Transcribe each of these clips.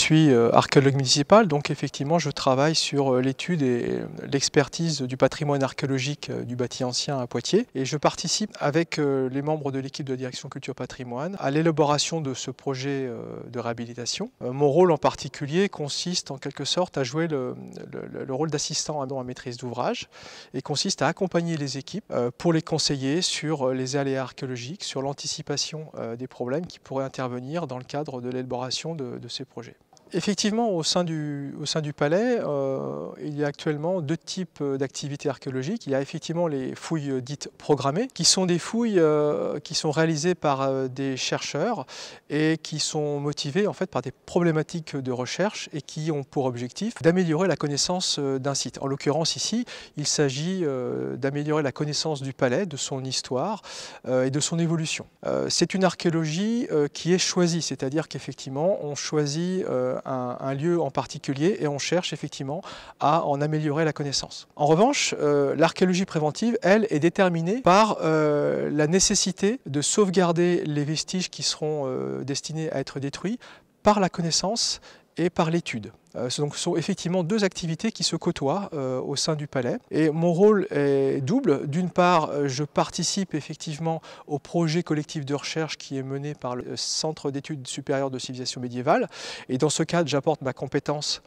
suis archéologue municipal, donc effectivement je travaille sur l'étude et l'expertise du patrimoine archéologique du bâti ancien à Poitiers et je participe avec les membres de l'équipe de direction culture patrimoine à l'élaboration de ce projet de réhabilitation. Mon rôle en particulier consiste en quelque sorte à jouer le rôle d'assistant à maîtrise d'ouvrage et consiste à accompagner les équipes pour les conseiller sur les aléas archéologiques, sur l'anticipation des problèmes qui pourraient intervenir dans le cadre de l'élaboration de ces projets. Effectivement, au sein du palais, il y a actuellement deux types d'activités archéologiques. Il y a effectivement les fouilles dites programmées, qui sont des fouilles qui sont réalisées par des chercheurs et qui sont motivées en fait par des problématiques de recherche et qui ont pour objectif d'améliorer la connaissance d'un site. En l'occurrence ici, il s'agit d'améliorer la connaissance du palais, de son histoire et de son évolution. C'est une archéologie qui est choisie, c'est-à-dire qu'effectivement on choisit un lieu en particulier et on cherche effectivement à en améliorer la connaissance. En revanche, l'archéologie préventive, elle, est déterminée par la nécessité de sauvegarder les vestiges qui seront destinés à être détruits par la connaissance et par l'étude. Donc ce sont effectivement deux activités qui se côtoient au sein du palais. Et mon rôle est double. D'une part, je participe effectivement au projet collectif de recherche qui est mené par le Centre d'études supérieures de civilisation médiévale. Et dans ce cadre, j'apporte ma compétence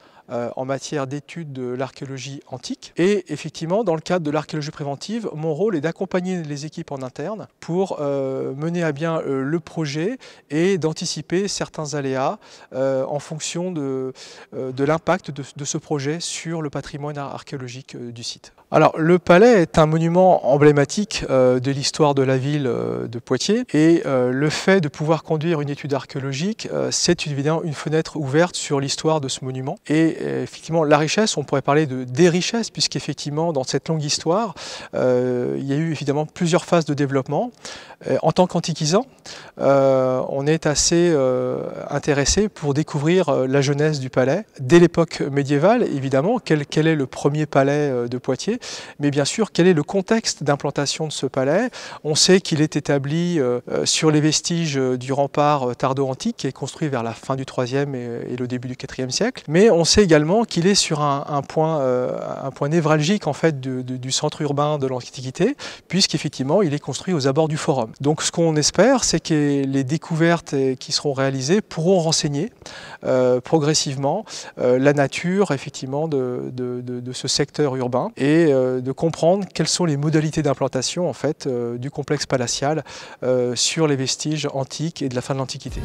en matière d'études de l'archéologie antique. Et effectivement, dans le cadre de l'archéologie préventive, mon rôle est d'accompagner les équipes en interne pour mener à bien le projet et d'anticiper certains aléas en fonction de l'impact de ce projet sur le patrimoine archéologique du site. Alors, le palais est un monument emblématique de l'histoire de la ville de Poitiers et le fait de pouvoir conduire une étude archéologique, c'est évidemment une fenêtre ouverte sur l'histoire de ce monument. Et effectivement, la richesse, on pourrait parler des richesses, puisqu'effectivement, dans cette longue histoire, il y a eu évidemment plusieurs phases de développement. En tant qu'antiquisant, on est assez intéressé pour découvrir la jeunesse du palais. Dès l'époque médiévale, évidemment, quel est le premier palais de Poitiers, mais bien sûr, quel est le contexte d'implantation de ce palais. On sait qu'il est établi sur les vestiges du rempart tardo-antique, qui est construit vers la fin du IIIe et le début du IVe siècle, mais on sait également qu'il est sur un point névralgique en fait, du centre urbain de l'Antiquité, puisqu'effectivement, il est construit aux abords du Forum. Donc ce qu'on espère, c'est que les découvertes qui seront réalisées pourront renseigner progressivement la nature effectivement de ce secteur urbain et de comprendre quelles sont les modalités d'implantation en fait, du complexe palatial sur les vestiges antiques et de la fin de l'Antiquité.